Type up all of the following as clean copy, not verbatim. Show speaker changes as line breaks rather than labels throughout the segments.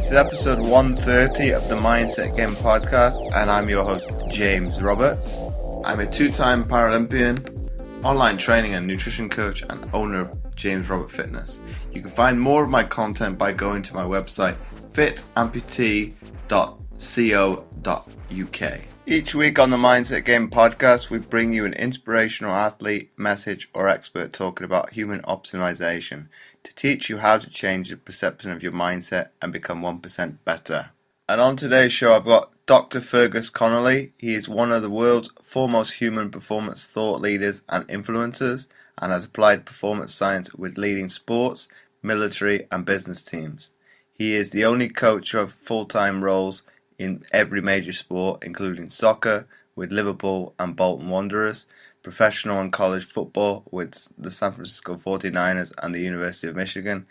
This is episode 130 of the Mindset Game podcast, and I'm your host, James Roberts. I'm a two-time Paralympian, online training and nutrition coach, and owner of James Robert Fitness. You can find more of my content by going to my website, fitamputee.co.uk. Each week on the Mindset Game podcast, we bring you an inspirational athlete, message, or expert talking about human optimization to teach you how to change the perception of your mindset and become 1% better. And on today's show, I've got Dr. Fergus Connolly. He is one of the world's foremost human performance thought leaders and influencers, and has applied performance science with leading sports, military, and business teams. He is the only coach of full-time roles in every major sport, including soccer with Liverpool and Bolton Wanderers, professional and college football with the San Francisco 49ers and the University of Michigan,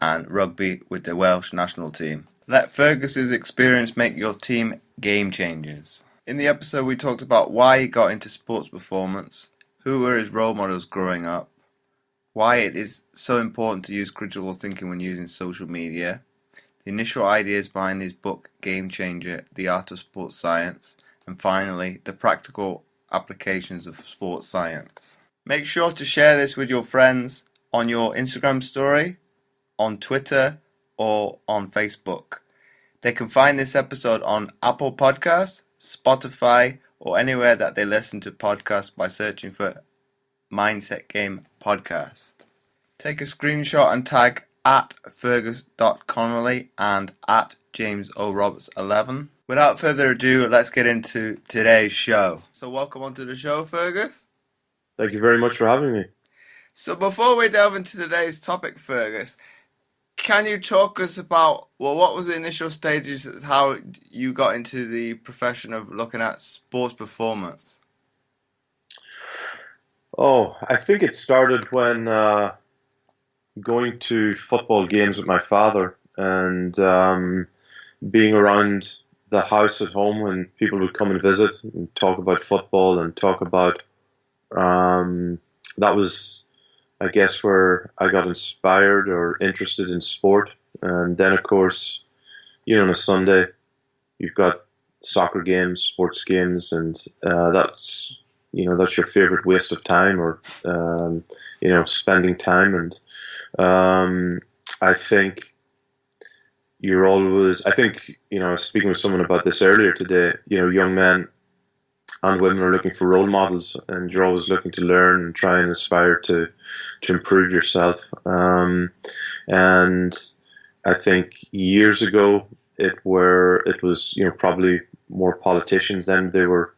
and rugby with the Welsh national team. Let Fergus's experience make your team game changers. In the episode, we talked about why he got into sports performance, who were his role models growing up, why it is so important to use critical thinking when using social media, the initial ideas behind his book Game Changer, The Art of Sports Science, and finally, the practical applications of sports science. Make sure to share this with your friends on your Instagram story, on Twitter, or on Facebook. They can find this episode on Apple Podcasts, Spotify, or anywhere that they listen to podcasts by searching for Mindset Game Podcast. Take a screenshot and tag at Fergus.Connelly and at James O. Roberts 11. Without further ado, let's get into today's show. So welcome onto the show, Fergus.
Thank you very much for having me.
So before we delve into today's topic, Fergus, can you talk us about, what was the initial stages of how you got into the profession of looking at sports performance?
Oh, I think it started when going to football games with my father and being around the house at home when people would come and visit and talk about football and talk about that was, I guess, where I got inspired or interested in sport. And then, of course, on a Sunday, you've got soccer games, sports games, and that's your favorite waste of time or, spending time. And I think I was speaking with someone about this earlier today, young men and women are looking for role models, and you're always looking to learn and try and aspire to improve yourself. And I think years ago it was probably more politicians then. They were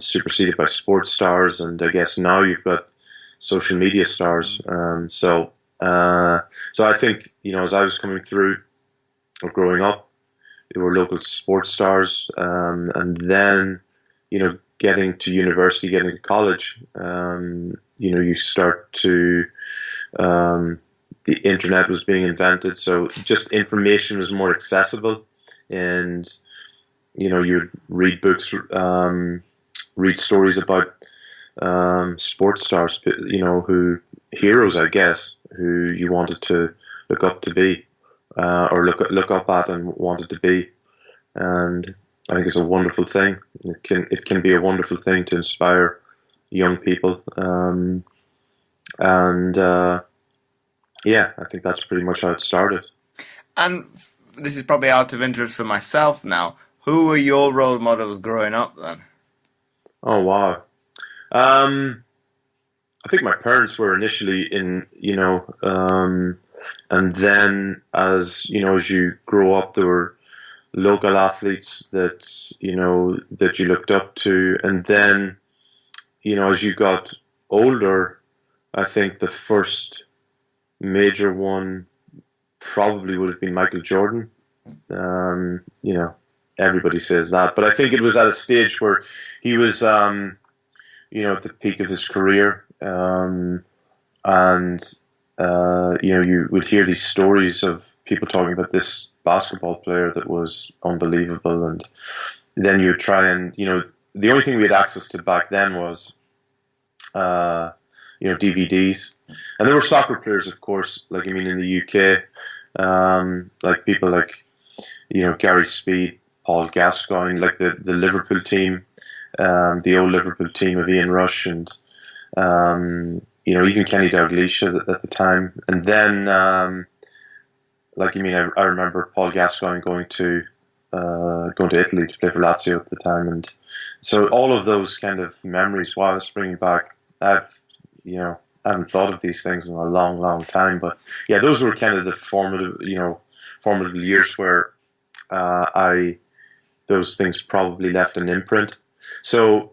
superseded by sports stars, and I guess now you've got social media stars. So I think, as I was coming through or growing up, there were local sports stars, and then, getting to university, getting to college, you start to, the internet was being invented, so just information was more accessible, and, you'd read books, read stories about sports stars, heroes, I guess, who you wanted to look up to be, or look up at and wanted to be. And I think it's a wonderful thing. It can be a wonderful thing to inspire young people. I think that's pretty much how it started.
And this is probably out of interest for myself now. Who were your role models growing up then?
Oh, wow. I think my parents were initially in, and then as you grow up, there were local athletes that you looked up to, and then as you got older, I think the first major one probably would have been Michael Jordan. Everybody says that, but I think it was at a stage where he was at the peak of his career, and you would hear these stories of people talking about this basketball player that was unbelievable, and then you would try and the only thing we had access to back then was DVDs, and there were soccer players, of course, in the UK, Like people like, Gary Speed, Paul Gascoigne, like the Liverpool team, the old Liverpool team of Ian Rush and even Kenny Dalglish at the time. And then, I remember Paul Gascoigne going to Italy to play for Lazio at the time, and so all of those kind of memories. While it's bringing back, I haven't thought of these things in a long, long time, but yeah, those were kind of the formative years where those things probably left an imprint. So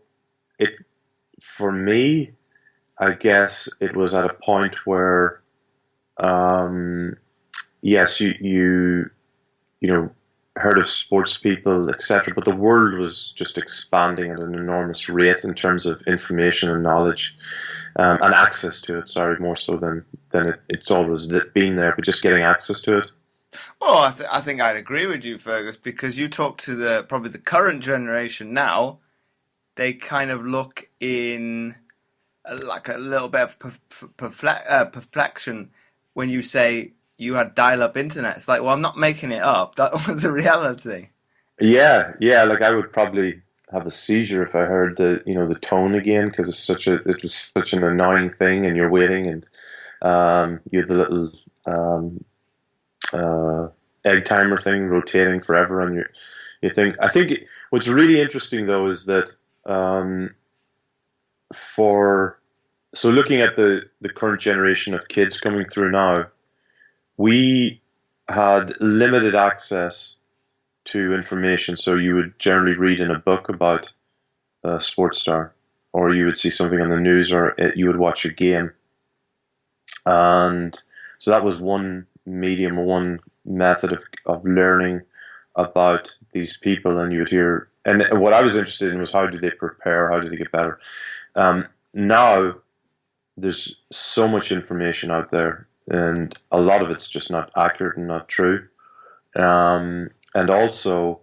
for me, I guess it was at a point where, yes, you heard of sports people, etc., but the world was just expanding at an enormous rate in terms of information and knowledge, and access to it. Sorry, more so than it's always been there, but just getting access to it.
Well, I think I'd agree with you, Fergus, because you talk to probably the current generation now. They kind of look in like a little bit of perplexion when you say you had dial-up internet. It's like, well, I'm not making it up. That was the reality.
Yeah. Like I would probably have a seizure if I heard the tone again, because it was such an annoying thing, and you're waiting, and you had the little egg timer thing rotating forever on your thing. I think what's really interesting though is that so looking at the current generation of kids coming through now, we had limited access to information. So you would generally read in a book about a sports star, or you would see something on the news, or you would watch a game. And so that was one medium, one method of learning about these people. And you would hear, and what I was interested in was how do they prepare, how do they get better. Now there's so much information out there, and a lot of it's just not accurate and not true. And also,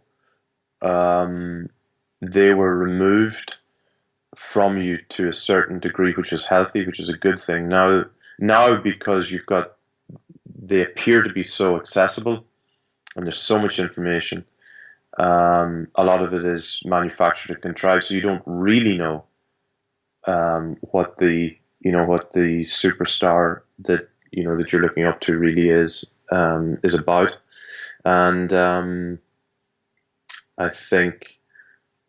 they were removed from you to a certain degree, which is healthy, which is a good thing. Now because they appear to be so accessible, and there's so much information. A lot of it is manufactured and contrived, so you don't really know what the superstar that you're looking up to really is about. And I think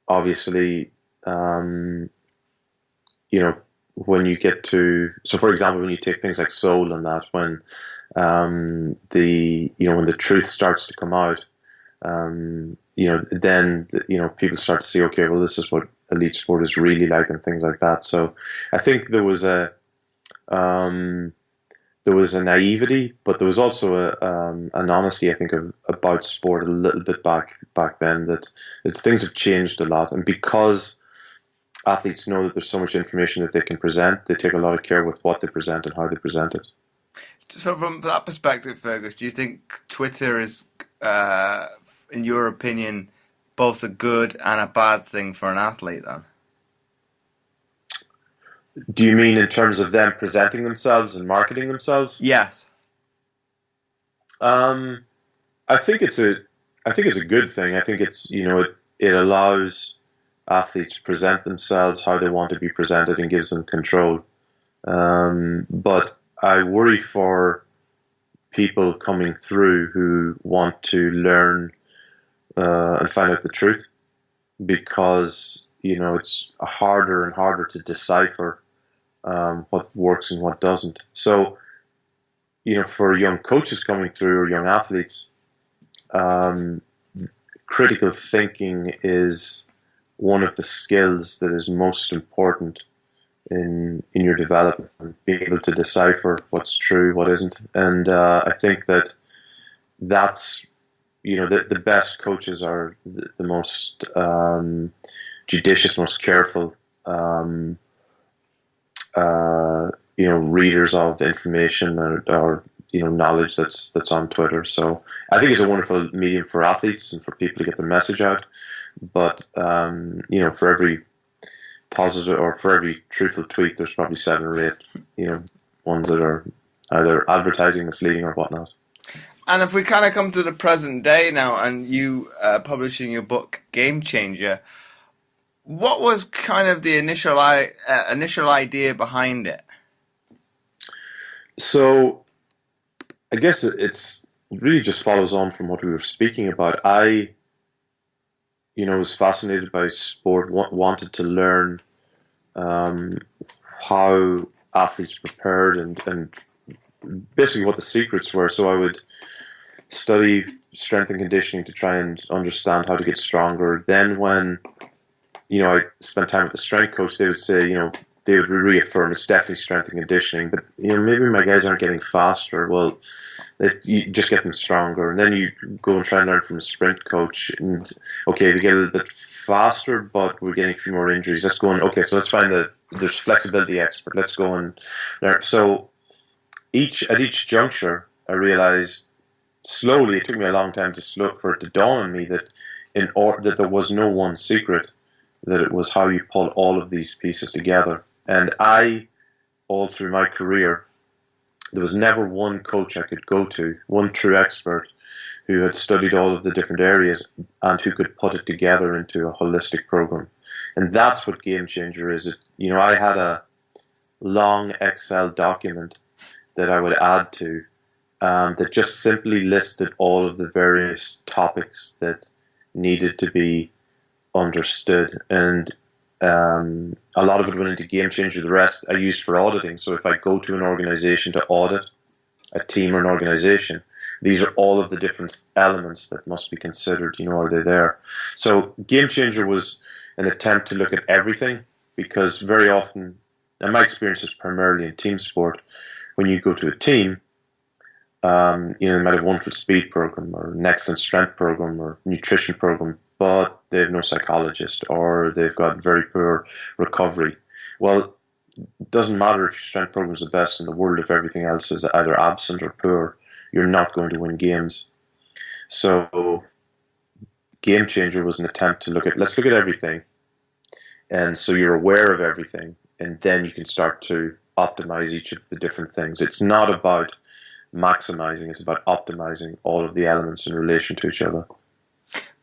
obviously when you get to, so for example, when you take things like soul and that, when when the truth starts to come out, then people start to see, okay, well, this is what elite sport is really like, and things like that. So I think there was a naivety, but there was also an honesty, I think, about sport a little bit back then, that things have changed a lot. And because athletes know that there's so much information that they can present, they take a lot of care with what they present and how they present it.
So from that perspective, Fergus, do you think Twitter is, in your opinion, both a good and a bad thing for an athlete then?
Do you mean in terms of them presenting themselves and marketing themselves?
Yes.
I think it's a good thing. I think it's it allows athletes to present themselves how they want to be presented and gives them control. But I worry for people coming through who want to learn and find out the truth, because it's harder and harder to decipher what works and what doesn't. So for young coaches coming through, or young athletes, critical thinking is one of the skills that is most important in your development, being able to decipher what's true, what isn't. And I think that's the best coaches are the most judicious, most careful readers of information or knowledge that's on Twitter. So I think it's a wonderful medium for athletes and for people to get their message out. But for every positive or for every truthful tweet, there's probably 7 or 8 ones that are either advertising, misleading, or whatnot.
And if we kind of come to the present day now, and you publishing your book Game Changer, what was kind of the initial idea behind it?
So I guess it really just follows on from what we were speaking about. I, was fascinated by sport, wanted to learn how athletes prepared and basically what the secrets were. So I would study strength and conditioning to try and understand how to get stronger. Then when, I spent time with the strength coach, they would say, they would reaffirm it's definitely strength and conditioning, but maybe my guys aren't getting faster. Well, you just get them stronger, and then you go and try and learn from a sprint coach, and okay, they get a little bit faster, but we're getting a few more injuries. Let's go and so let's find there's flexibility expert. Let's go and learn. So at each juncture, I realized slowly. It took me a long time for it to dawn on me that that there was no one secret, that it was how you pull all of these pieces together. And all through my career, there was never one coach I could go to, one true expert who had studied all of the different areas and who could put it together into a holistic program. And that's what Game Changer is. I had a long Excel document that I would add to that just simply listed all of the various topics that needed to be understood. And a lot of it went into Game Changer. The rest I used for auditing. So if I go to an organization to audit a team or an organization, these are all of the different elements that must be considered. Are they there? So Game Changer was an attempt to look at everything, because very often, and my experience is primarily in team sport, when you go to a team, they might have one foot speed program or an excellent strength program or nutrition program, but they have no psychologist, or they've got very poor recovery. Well, it doesn't matter if your strength program is the best in the world if everything else is either absent or poor. You're not going to win games. So Game Changer was an attempt to let's look at everything. And so you're aware of everything, and then you can start to optimize each of the different things. It's not about maximizing, it's about optimizing all of the elements in relation to each other.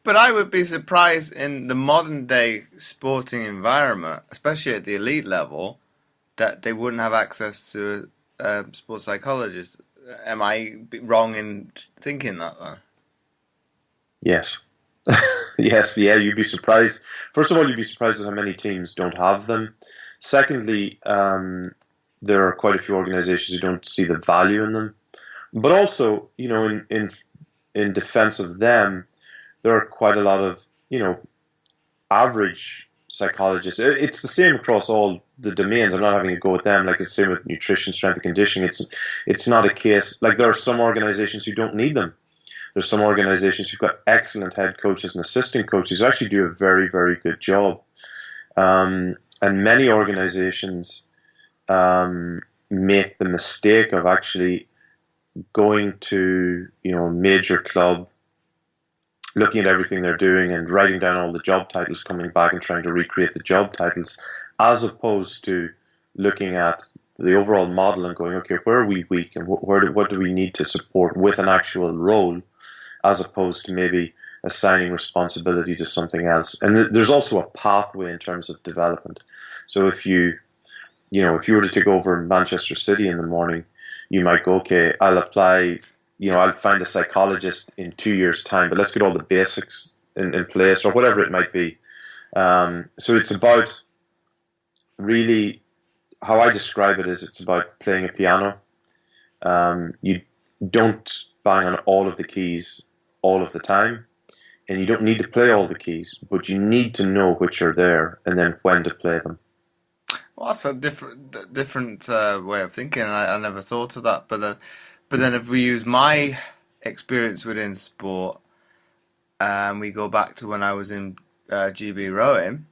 But I would be surprised in the modern day sporting environment, especially at the elite level, that they wouldn't have access to a sports psychologist. Am I wrong in thinking that, though?
Yes. Yes, yeah, you'd be surprised. First of all, you'd be surprised at how many teams don't have them. Secondly, there are quite a few organizations who don't see the value in them. But also, in defense of them, there are quite a lot of, average psychologists. It's the same across all the domains. I'm not having a go at them. Like, it's the same with nutrition, strength and conditioning. It's not a case, like, there are some organizations who don't need them. There's some organizations who've got excellent head coaches and assistant coaches who actually do a very, very good job. And many organizations make the mistake of actually going to, a major club, looking at everything they're doing and writing down all the job titles, coming back and trying to recreate the job titles, as opposed to looking at the overall model and going, okay, where are we weak and what do we need to support with an actual role, as opposed to maybe assigning responsibility to something else. And there's also a pathway in terms of development. So if you were to take over Manchester City in the morning, you might go, okay, I'll apply, I'll find a psychologist in 2 years' time, but let's get all the basics in place, or whatever it might be. So it's about, really, how I describe it is, it's about playing a piano. You don't bang on all of the keys all of the time, and you don't need to play all the keys, but you need to know which are there and then when to play them.
Well, that's a different way of thinking. I never thought of that. But then if we use my experience within sport, we go back to when I was in GB rowing,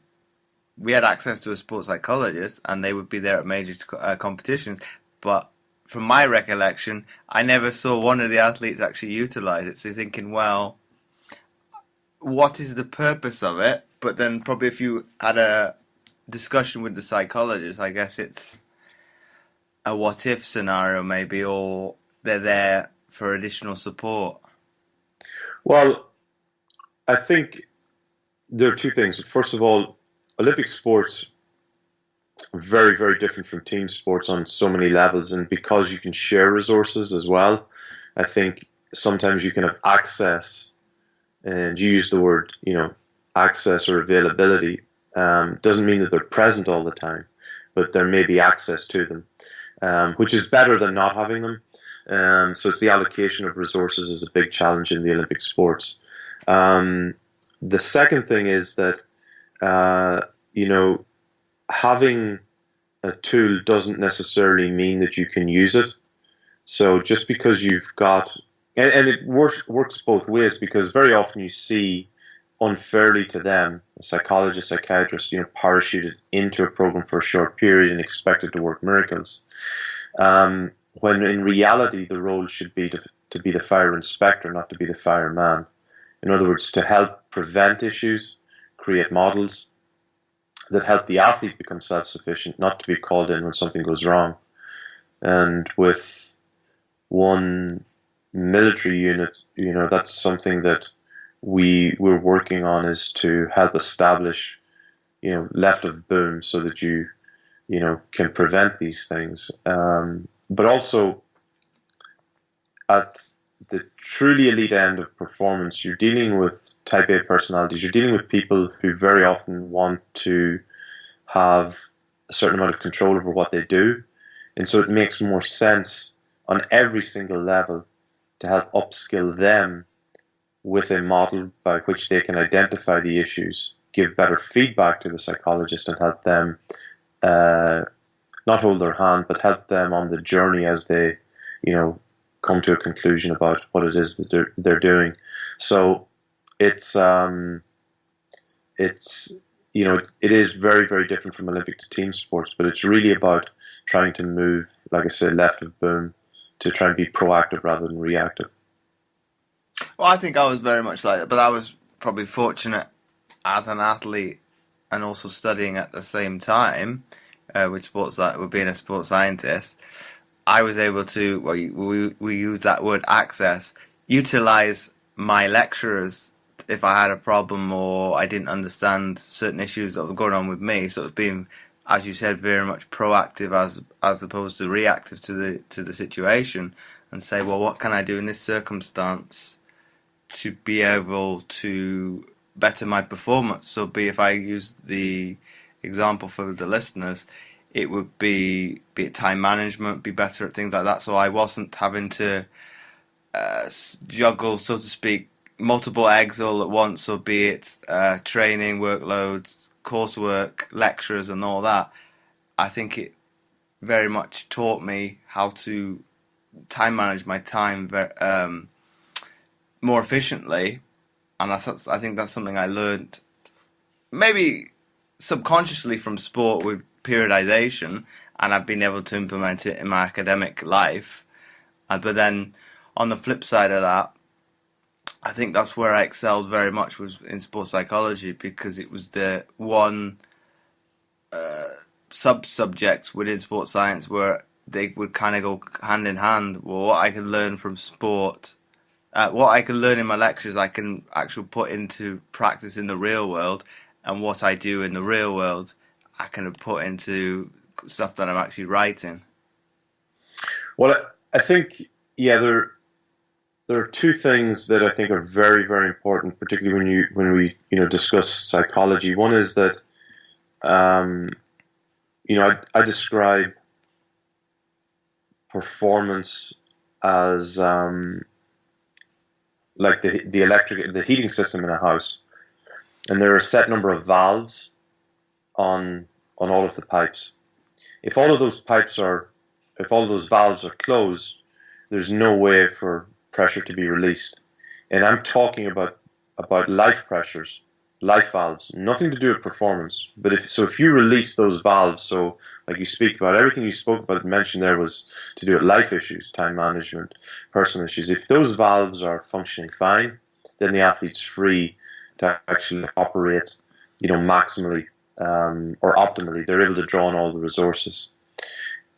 we had access to a sports psychologist, and they would be there at major competitions. But from my recollection, I never saw one of the athletes actually utilize it. So you're thinking, well, what is the purpose of it? But then probably if you had a discussion with the psychologist, I guess it's a what if scenario maybe, or they're there for additional support?
Well, I think there are two things. First of all, Olympic sports are very, very different from team sports on so many levels, and because you can share resources as well, I think sometimes you can have access, and you use the word, access or availability. Doesn't mean that they're present all the time, but there may be access to them, which is better than not having them. So it's the allocation of resources is a big challenge in the Olympic sports. The second thing is that, having a tool doesn't necessarily mean that you can use it. So just because you've got, and it works both ways, because very often you see unfairly to them, a psychologist, psychiatrist, parachuted into a program for a short period and expected to work miracles. When in reality, the role should be to be the fire inspector, not to be the fireman. In other words, to help prevent issues, create models that help the athlete become self-sufficient, not to be called in when something goes wrong. And with one military unit, that's something that we're working on, is to help establish, left of boom, so that you can prevent these things. But also at the truly elite end of performance, you're dealing with type A personalities. You're dealing with people who very often want to have a certain amount of control over what they do. And so it makes more sense on every single level to help upskill them with a model by which they can identify the issues, give better feedback to the psychologist, and help them not hold their hand, but help them on the journey as they, come to a conclusion about what it is that they're doing. So it is very, very different from Olympic to team sports, but it's really about trying to move, like I said, left of boom, to try and be proactive rather than reactive.
Well, I think I was very much like that, but I was probably fortunate as an athlete and also studying at the same time, with being a sports scientist. I was able to, we use that word access, utilize my lecturers if I had a problem or I didn't understand certain issues that were going on with me. So it's being, as you said, very much proactive as opposed to reactive to the situation, and say, well, what can I do in this circumstance to be able to better my performance? So if I use the example for the listeners, it would be it time management, be better at things like that. So I wasn't having to juggle, so to speak, multiple eggs all at once. So be it training, workloads, coursework, lecturers, and all that. I think it very much taught me how to time manage my time more efficiently, and I think that's something I learned maybe subconsciously from sport with periodization, and I've been able to implement it in my academic life. But then on the flip side of that, I think that's where I excelled very much, was in sports psychology, because it was the one sub-subject within sports science where they would kind of go hand in hand. Well, what I can learn from sport, what I can learn in my lectures, I can actually put into practice in the real world, and what I do in the real world, I can put into stuff that I'm actually writing.
Well, I think, there are two things that I think are very, very important, particularly when we discuss psychology. One is that I describe performance as like the heating system in a house, and there are a set number of valves on all of the pipes. If all of those valves are closed, there's no way for pressure to be released. And I'm talking about life pressures, life valves, nothing to do with performance. But if you release those valves, so like you speak about, everything you spoke about and mentioned there was to do with life issues, time management, personal issues. If those valves are functioning fine, then the athlete's free to actually operate, maximally or optimally. They're able to draw on all the resources.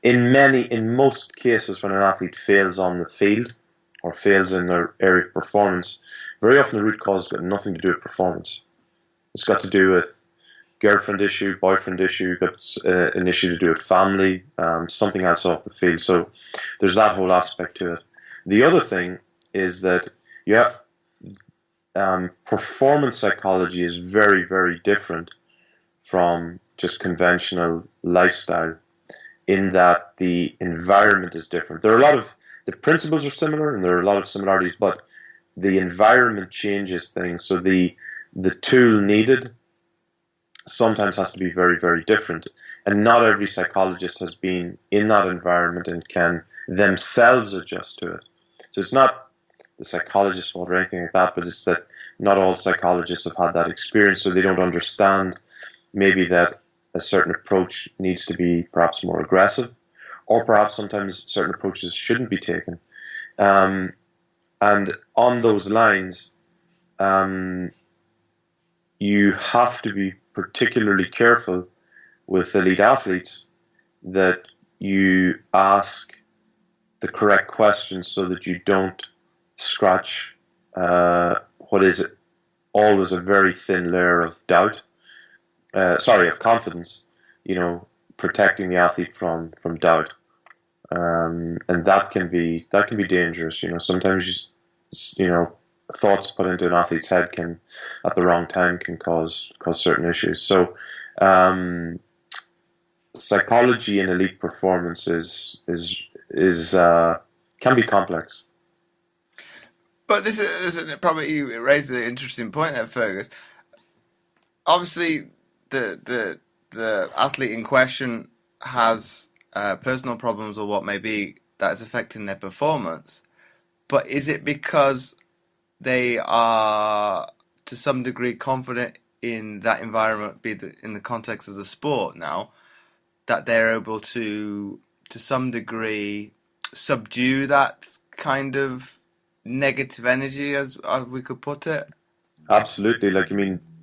In most cases, when an athlete fails on the field or fails in their area of performance, very often the root cause has got nothing to do with performance. It's got to do with girlfriend issue, boyfriend issue, got an issue to do with family, something else off the field. So there's that whole aspect to it. The other thing is that, performance psychology is very, very different from just conventional lifestyle, in that the environment is different. The principles are similar and there are a lot of similarities, but the environment changes things. So the tool needed sometimes has to be very, very different. And not every psychologist has been in that environment and can themselves adjust to it. So it's not the psychologist's fault or anything like that, but it's that not all psychologists have had that experience, so they don't understand maybe that a certain approach needs to be perhaps more aggressive, or perhaps sometimes certain approaches shouldn't be taken. And on those lines, you have to be particularly careful with elite athletes that you ask the correct questions so that you don't scratch what is always a very thin layer of doubt. Of confidence, protecting the athlete from doubt, and that can be dangerous. Sometimes thoughts put into an athlete's head can, at the wrong time, can cause certain issues. So, psychology in elite performance can be complex.
But this is probably, you raised an interesting point there, Fergus. Obviously, the athlete in question has personal problems or what may be that is affecting their performance. But is it because they are to some degree confident in that environment, in the context of the sport now, that they're able to some degree subdue that kind of negative energy, as we could put it?
Absolutely.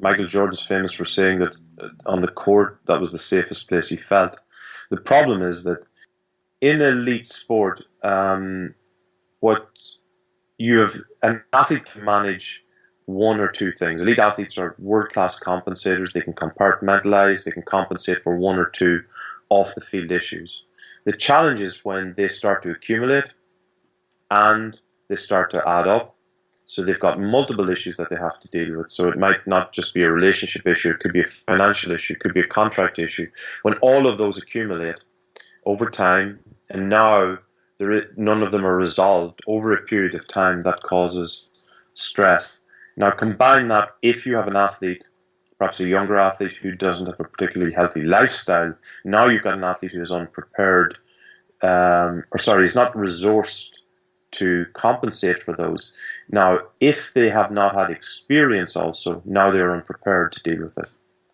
Michael Jordan's famous for saying that on the court, that was the safest place he felt. The problem is that in elite sport, what you have, an athlete can manage one or two things. Elite athletes are world-class compensators. They can compartmentalize. They can compensate for one or two off-the-field issues. The challenge is when they start to accumulate and they start to add up. So they've got multiple issues that they have to deal with. So it might not just be a relationship issue. It could be a financial issue. It could be a contract issue. When all of those accumulate over time, and now none of them are resolved over a period of time, that causes stress. Now combine that, if you have an athlete, perhaps a younger athlete who doesn't have a particularly healthy lifestyle, now you've got an athlete who is unprepared, he's not resourced to compensate for those. Now, if they have not had experience also, now they're unprepared to deal with it.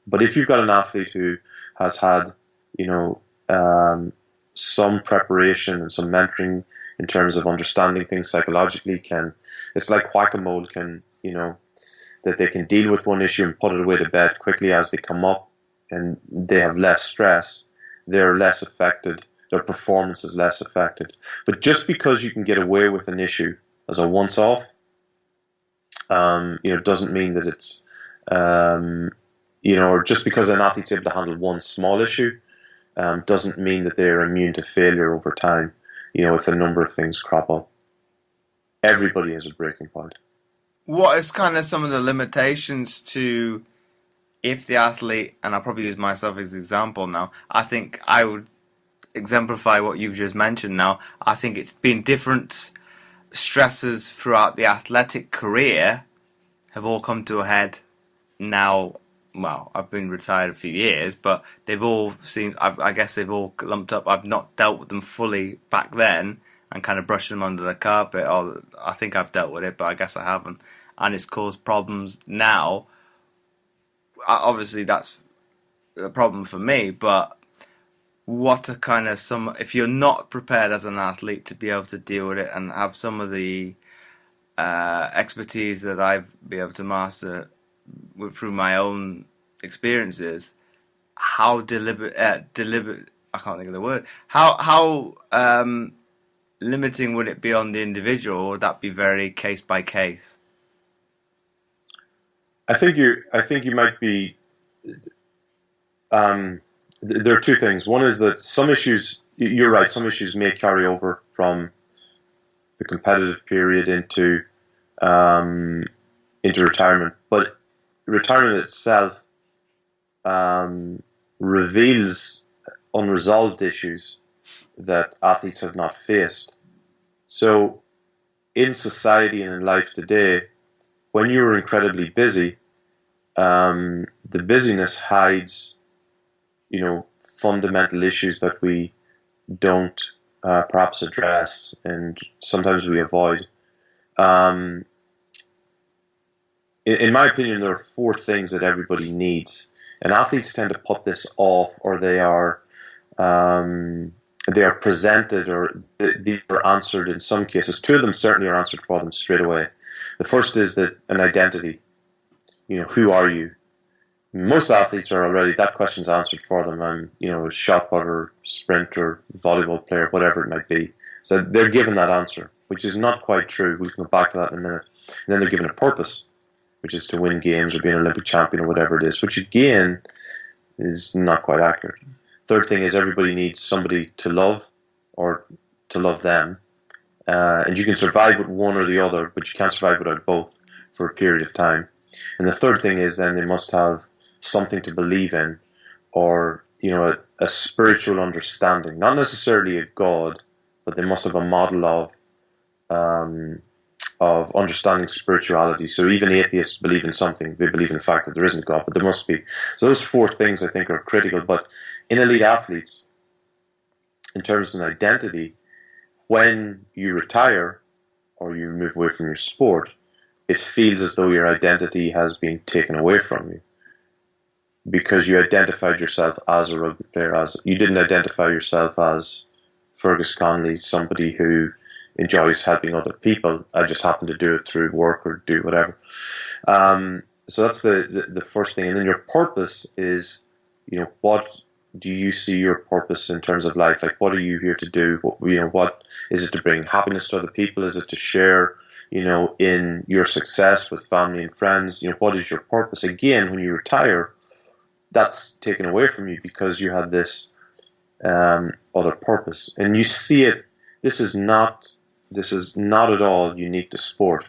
But if you've got an athlete who has had, some preparation and some mentoring in terms of understanding things psychologically, it's like whack-a-mole, that they can deal with one issue and put it away to bed quickly as they come up, and they have less stress, they're less affected, their performance is less affected. But just because you can get away with an issue as a once-off, doesn't mean that it's, or just because an athlete's able to handle one small issue, doesn't mean that they're immune to failure over time, if a number of things crop up. Everybody has a breaking point.
What is kind of some of the limitations to, if the athlete, and I'll probably use myself as an example now, I think I would exemplify what you've just mentioned now. I think it's been different stresses throughout the athletic career have all come to a head now. Well, I've been retired a few years, but they've all seemed, I guess they've all lumped up. I've not dealt with them fully back then and kind of brushed them under the carpet. Or I think I've dealt with it, but I guess I haven't. And it's caused problems now. Obviously, that's a problem for me, but what are kind of some, if you're not prepared as an athlete to be able to deal with it and have some of the expertise that I've been able to master through my own experiences, how deliberate, I can't think of the word, how limiting would it be on the individual, or would that be very case by case?
I think you might be. There are two things. One is that some issues, you're right, some issues may carry over from the competitive period into retirement, but retirement itself reveals unresolved issues that athletes have not faced. So in society and in life today, when you're incredibly busy, the busyness hides, fundamental issues that we don't perhaps address, and sometimes we avoid. In my opinion, there are four things that everybody needs, and athletes tend to put this off, or they are presented, or these are answered in some cases. Two of them certainly are answered for them straight away. The first is that an identity. Who are you? Most athletes are already, that question's answered for them. I'm, a shot putter, sprinter, volleyball player, whatever it might be. So they're given that answer, which is not quite true. We can go back to that in a minute. And then they're given a purpose, which is to win games or be an Olympic champion or whatever it is, which again is not quite accurate. Third thing is everybody needs somebody to love or to love them. And you can survive with one or the other, but you can't survive without both for a period of time. And the third thing is then they must have something to believe in, or a spiritual understanding, not necessarily a God, but they must have a model of understanding spirituality. So even atheists believe in something. They believe in the fact that there isn't God, but there must be. So those four things I think are critical. But in elite athletes, in terms of an identity, when you retire or you move away from your sport, it feels as though your identity has been taken away from you, because you identified yourself as a rugby player. You didn't identify yourself as Fergus Connolly, somebody who enjoys helping other people. I just happen to do it through work or do whatever. So that's the first thing. And then your purpose is, what do you see your purpose in terms of life? Like, what are you here to do? What is it to bring happiness to other people? Is it to share, in your success with family and friends? What is your purpose? Again, when you retire, that's taken away from you because you had this other purpose. And you see it, this is not at all unique to sport.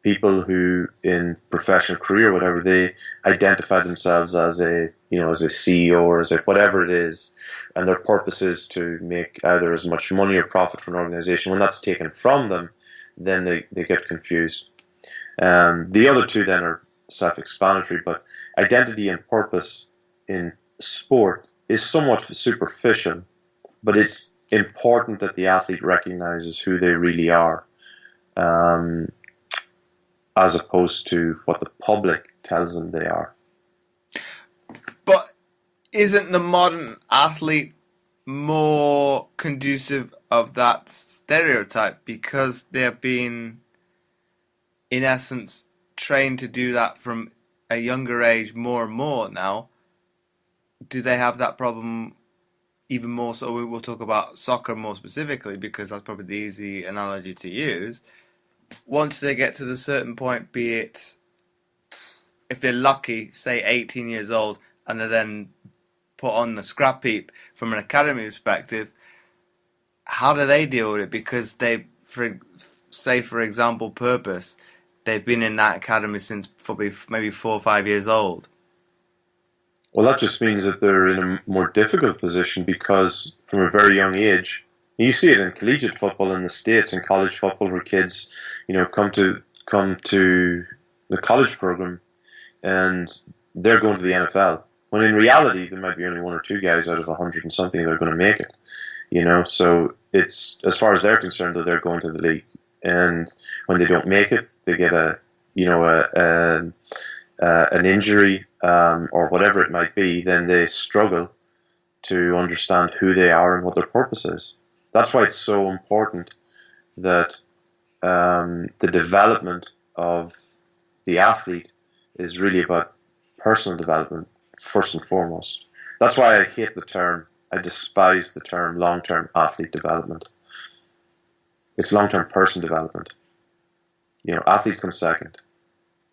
People who in professional career, whatever, they identify themselves as a CEO or as a whatever it is, and their purpose is to make either as much money or profit for an organization. When that's taken from them, then they get confused. The other two then are self-explanatory, but identity and purpose in sport is somewhat superficial, but it's important that the athlete recognizes who they really are, as opposed to what the public tells them they are.
But isn't the modern athlete more conducive of that stereotype because they're being, in essence, trained to do that from a younger age more and more now? Do they have that problem even more so? We'll talk about soccer more specifically because that's probably the easy analogy to use. Once they get to the certain point, be it, if they're lucky, say 18 years old, and they're then put on the scrap heap from an academy perspective, how do they deal with it? Because they, for example, purpose, they've been in that academy since probably maybe 4 or 5 years old.
Well, that just means that they're in a more difficult position because from a very young age, you see it in collegiate football in the States and college football where kids, come to the college program and they're going to the NFL. When in reality, there might be only one or two guys out of 100 and something that are going to make it. So it's, as far as they're concerned, that they're going to the league. And when they don't make it, they get an injury or whatever it might be, then they struggle to understand who they are and what their purpose is. That's why it's so important that the development of the athlete is really about personal development first and foremost. That's why I hate the term, I despise the term long-term athlete development. It's long-term person development. Athlete comes second.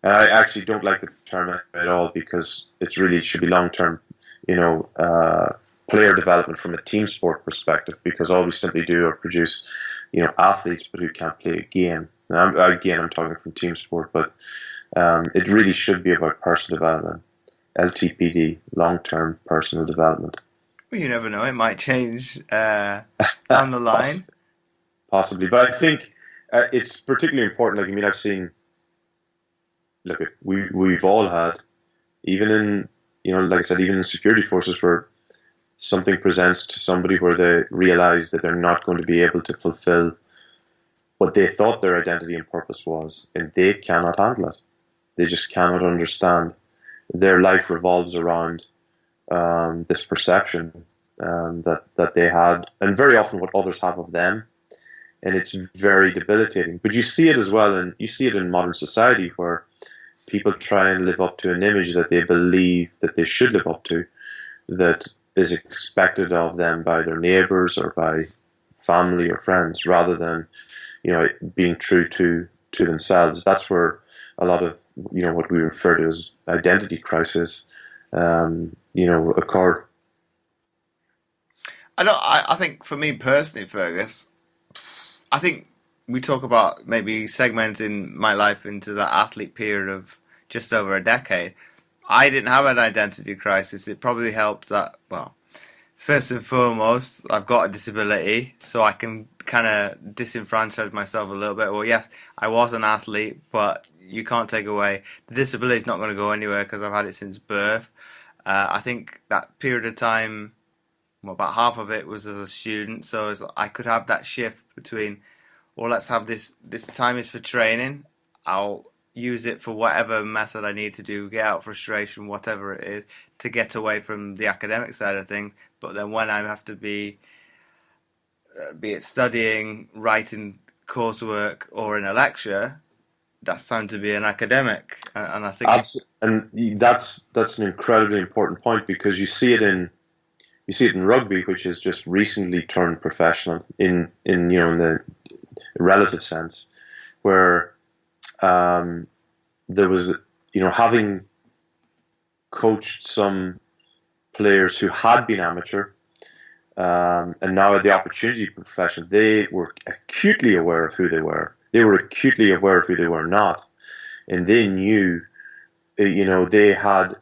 And I actually don't like the term at all, because it should be long-term, player development from a team sport perspective, because all we simply do are produce, athletes, but who can't play a game. And I'm talking from team sport, but it really should be about person development, LTPD, long-term personal development.
Well, you never know; it might change down the line.
Possibly, but I think it's particularly important. Like, I've seen. Look, we've all had, even in like I said, even in security forces, where something presents to somebody where they realize that they're not going to be able to fulfill what they thought their identity and purpose was, and they cannot handle it. They just cannot understand. Their life revolves around this perception that they had, and very often what others have of them, and it's very debilitating. But you see it as well, and you see it in modern society, where people try and live up to an image that they believe that they should live up to, that is expected of them by their neighbours or by family or friends, rather than being true to themselves. That's where a lot of what we refer to as identity crisis occur.
I think for me personally, Fergus, I think we talk about maybe segmenting my life into that athlete period of just over a decade. I didn't have an identity crisis. It probably helped that, well, first and foremost, I've got a disability, so I can kind of disenfranchise myself a little bit. Well, yes, I was an athlete, but you can't take away the disability is not going to go anywhere because I've had it since birth. I think that period of time, well, about half of it was as a student, so I could have that shift between, well, let's have this time is for training. I'll use it for whatever method I need to do, get out frustration, whatever it is, to get away from the academic side of things. But then when I have to be it studying, writing coursework, or in a lecture, that's time to be an academic. And I think
that's an incredibly important point, because you see it in rugby, which has just recently turned professional in the relative sense, where there was, having coached some players who had been amateur and now had the opportunity for profession, they were acutely aware of who they were. They were acutely aware of who they were not, and they knew, they had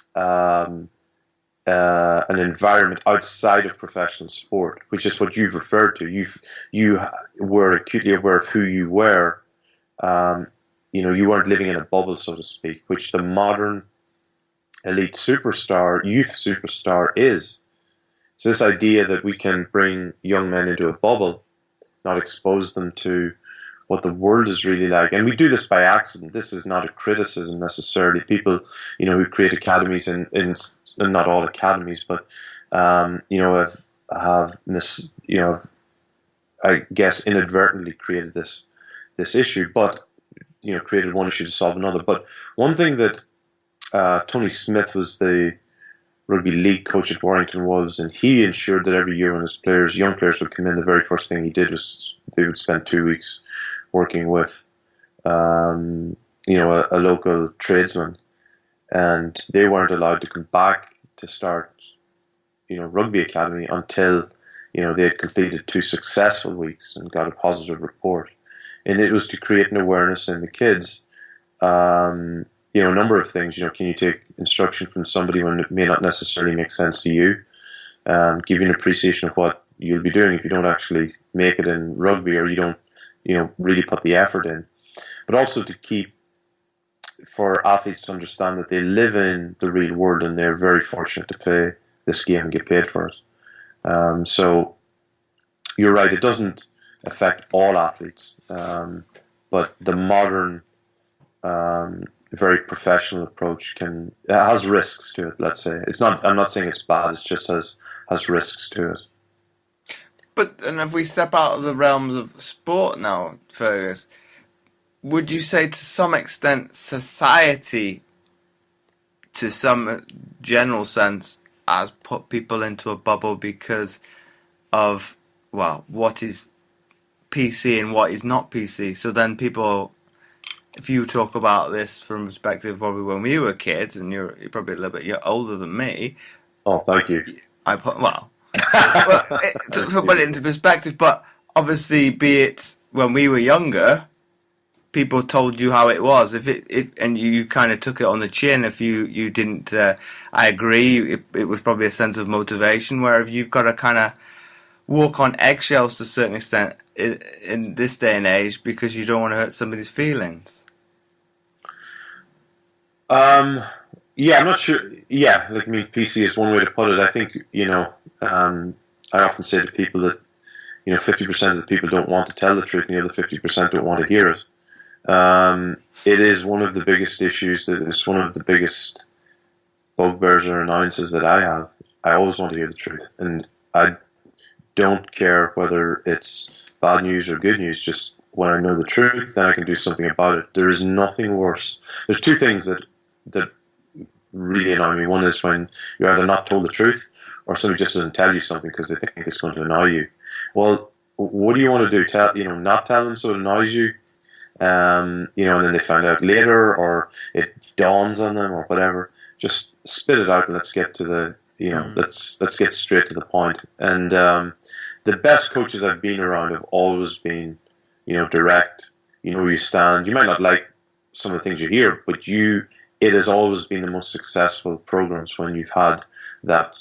an environment outside of professional sport, which is what you've referred to. You were acutely aware of who you were. You weren't living in a bubble, so to speak, which the modern elite superstar, youth superstar is. So this idea that we can bring young men into a bubble, not expose them to what the world is really like. And we do this by accident. This is not a criticism necessarily. People, who create academies, and not all academies, but, have I guess inadvertently created this issue, but, created one issue to solve another. But one thing that Tony Smith was the rugby league coach at Warrington Wolves, and he ensured that every year when his young players would come in, the very first thing he did was they would spend 2 weeks working with, a local tradesman, and they weren't allowed to come back to start, rugby academy until, they had completed 2 successful weeks and got a positive report. And it was to create an awareness in the kids. A number of things. Can you take instruction from somebody when it may not necessarily make sense to you? Give you an appreciation of what you'll be doing if you don't actually make it in rugby, or you don't, really put the effort in. But also for athletes to understand that they live in the real world, and they're very fortunate to play this game and get paid for it. So you're right, it doesn't affect all athletes, but the modern, very professional approach has risks to it. Let's say I'm not saying it's bad. It just has risks to it.
But and if we step out of the realms of sport now, Fergus, would you say to some extent society, to some general sense, has put people into a bubble because of what is PC and what is not PC. So then people, if you talk about this from a perspective probably when we were kids, and you're probably a little bit older than me.
Oh, thank you.
To put it into perspective, but obviously, be it when we were younger, people told you how it was. And you kind of took it on the chin. If you didn't, I agree. It was probably a sense of motivation. Where if you've got to kind of walk on eggshells to a certain extent in this day and age because you don't want to hurt somebody's feelings.
Yeah, I'm not sure. Yeah, like PC is one way to put it. I think I often say to people that 50% of the people don't want to tell the truth, and the other 50% don't want to hear it. It is one of the biggest issues. That is one of the biggest bugbears or annoyances that I have. I always want to hear the truth, and I don't care whether it's bad news or good news. Just when I know the truth, then I can do something about it. There is nothing worse. There's two things that really annoy me. One is when you're either not told the truth, or somebody just doesn't tell you something because they think it's going to annoy you. Well, what do you want to do? Not tell them so it annoys you, and then they find out later, or it dawns on them, or whatever. Just spit it out and let's get to the let's get straight to the point. And the best coaches I've been around have always been direct. You know where you stand. You might not like some of the things you hear, but it has always been the most successful programs when you've had that.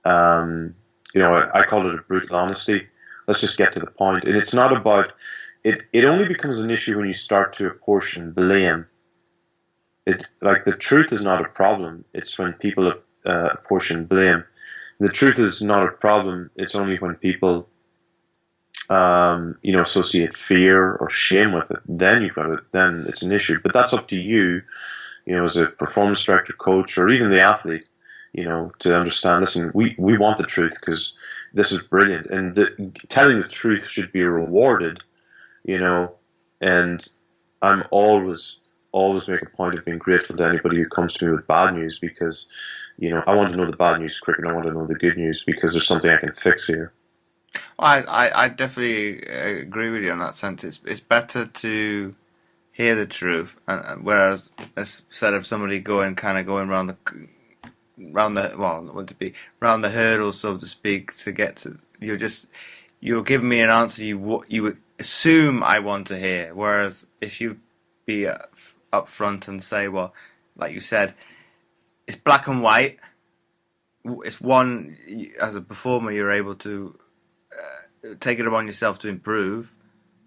I call it a brutal honesty. Let's just get to the point. And it's not about it. It only becomes an issue when you start to apportion blame. The truth is not a problem. It's when people apportion blame. The truth is not a problem. It's only when people associate fear or shame with it. Then you've got it. Then it's an issue. But that's up to you, as a performance director, coach, or even the athlete, to understand. Listen, we want the truth because this is brilliant, and telling the truth should be rewarded, And I'm always make a point of being grateful to anybody who comes to me with bad news because, I want to know the bad news quick and I want to know the good news because there's something I can fix here.
I definitely agree with you in that sense. It's better to hear the truth, and whereas instead of somebody going around the hurdles, so to speak, to get to you're giving me an answer you assume I want to hear. Whereas if you be up front and say, well, like you said, it's black and white. It's one, as a performer, you're able to take it upon yourself to improve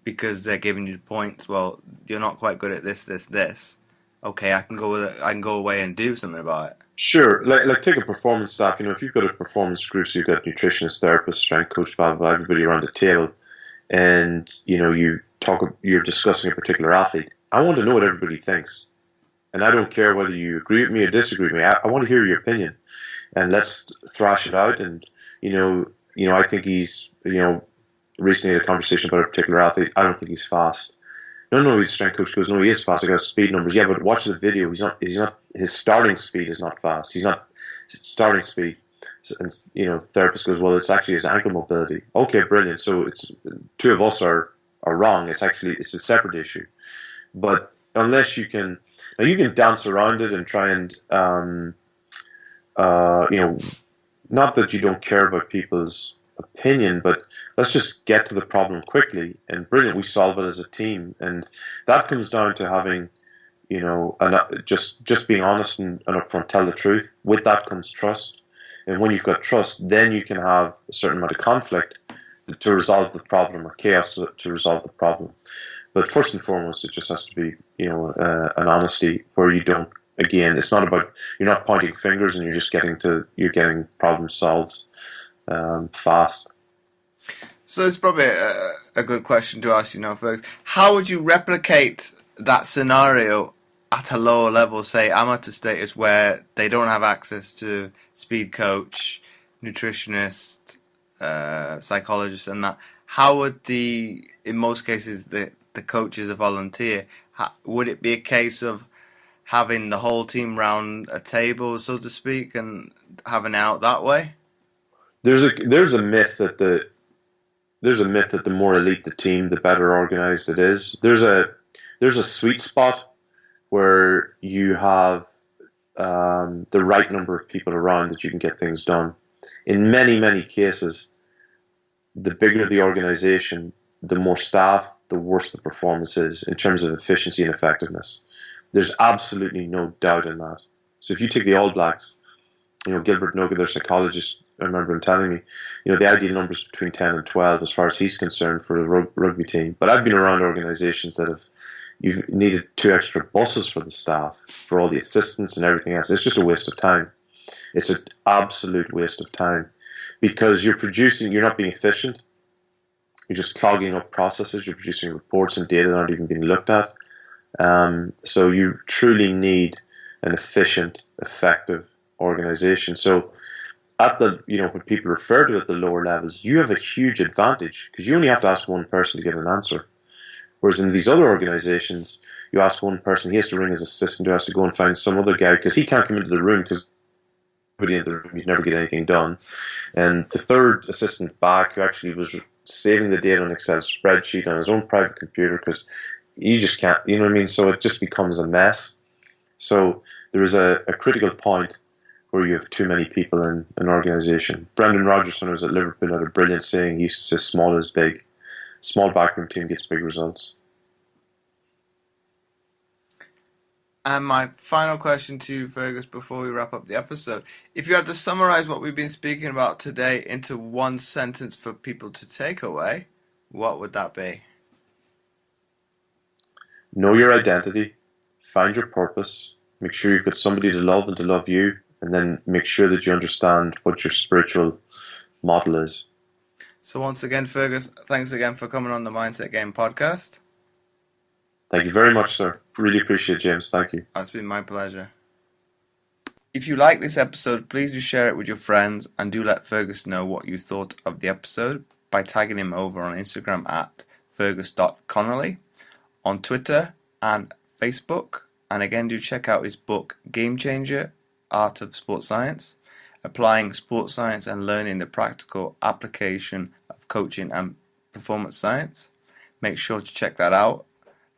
because they're giving you the points. Well, you're not quite good at this. Okay, I can go away and do something about it.
Sure, like take a performance staff. If you've got a performance group, so you've got nutritionist, therapist, strength coach, blah blah blah, everybody around the table, and you're discussing a particular athlete. I want to know what everybody thinks, and I don't care whether you agree with me or disagree with me. I want to hear your opinion, and let's thrash it out. And I think he's recently had a conversation about a particular athlete. I don't think he's fast. No, he's a strength coach. Goes, no, he is fast. I got speed numbers. Yeah, but watch the video. He's not. His starting speed is not fast. He's not starting speed. And therapist goes, well, it's actually his ankle mobility. Okay, brilliant. So it's two of us are wrong. It's a separate issue. But unless you can dance around it and try and not that you don't care about people's opinion, but let's just get to the problem quickly, and brilliant, we solve it as a team. And that comes down to having just being honest and upfront, tell the truth. With that comes trust, and when you've got trust, then you can have a certain amount of conflict to resolve the problem, or chaos to resolve the problem. But first and foremost, it just has to be an honesty where you don't, again, it's not about, you're not pointing fingers and you're getting problems solved fast.
So it's probably a good question to ask you now, Fergus. How would you replicate that scenario at a lower level, say amateur status, where they don't have access to speed coach, nutritionist, psychologist, and that? How would in most cases, the coach is a volunteer? Would it be a case of having the whole team round a table, so to speak, and having out that way?
There's a myth that there's a myth that the more elite the team, the better organized it is. There's a sweet spot where you have the right number of people around that you can get things done. In many cases, the bigger the organization, the more staff, the worse the performance is in terms of efficiency and effectiveness. There's absolutely no doubt in that. So if you take the All Blacks, Gilbert Noga, their psychologist, I remember him telling me, the ideal number is between 10 and 12 as far as he's concerned for a rugby team. But I've been around organizations that you've needed 2 extra buses for the staff, for all the assistants and everything else. It's just a waste of time. It's an absolute waste of time because you're not being efficient. You're just clogging up processes. You're producing reports and data that aren't even being looked at. So you truly need an efficient, effective organization. So at when people refer to it at the lower levels, you have a huge advantage because you only have to ask one person to get an answer. Whereas in these other organizations, you ask one person, he has to ring his assistant, who has to go and find some other guy because he can't come into the room because nobody in the room, you'd never get anything done. And the third assistant back, who actually was saving the data on an Excel spreadsheet on his own private computer because you just can't, you know what I mean? So it just becomes a mess. So there is a critical point where you have too many people in an organization. Brendan Rodgers, when he was at Liverpool, had a brilliant saying. He used to say, small is big. Small backroom team gets big results.
And my final question to you, Fergus, before we wrap up the episode. If you had to summarize what we've been speaking about today into one sentence for people to take away, what would that be?
Know your identity, find your purpose, make sure you've got somebody to love and to love you, and then make sure that you understand what your spiritual model is.
So once again, Fergus, thanks again for coming on the Mindset Game podcast.
Thank you very much, sir. Really appreciate it, James. Thank you.
It's been my pleasure. If you like this episode, please do share it with your friends and do let Fergus know what you thought of the episode by tagging him over on Instagram at fergus.connelly, on Twitter and Facebook. And again, do check out his book, Game Changer, Art of Sports Science, applying sports science and learning the practical application of coaching and performance science. Make sure to check that out.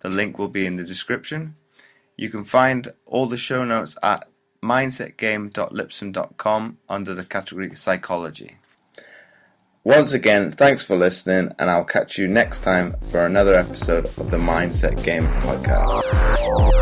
The link will be in the description. You can find all the show notes at mindsetgame.lipsum.com under the category Psychology. Once again, thanks for listening, and I'll catch you next time for another episode of the Mindset Game podcast.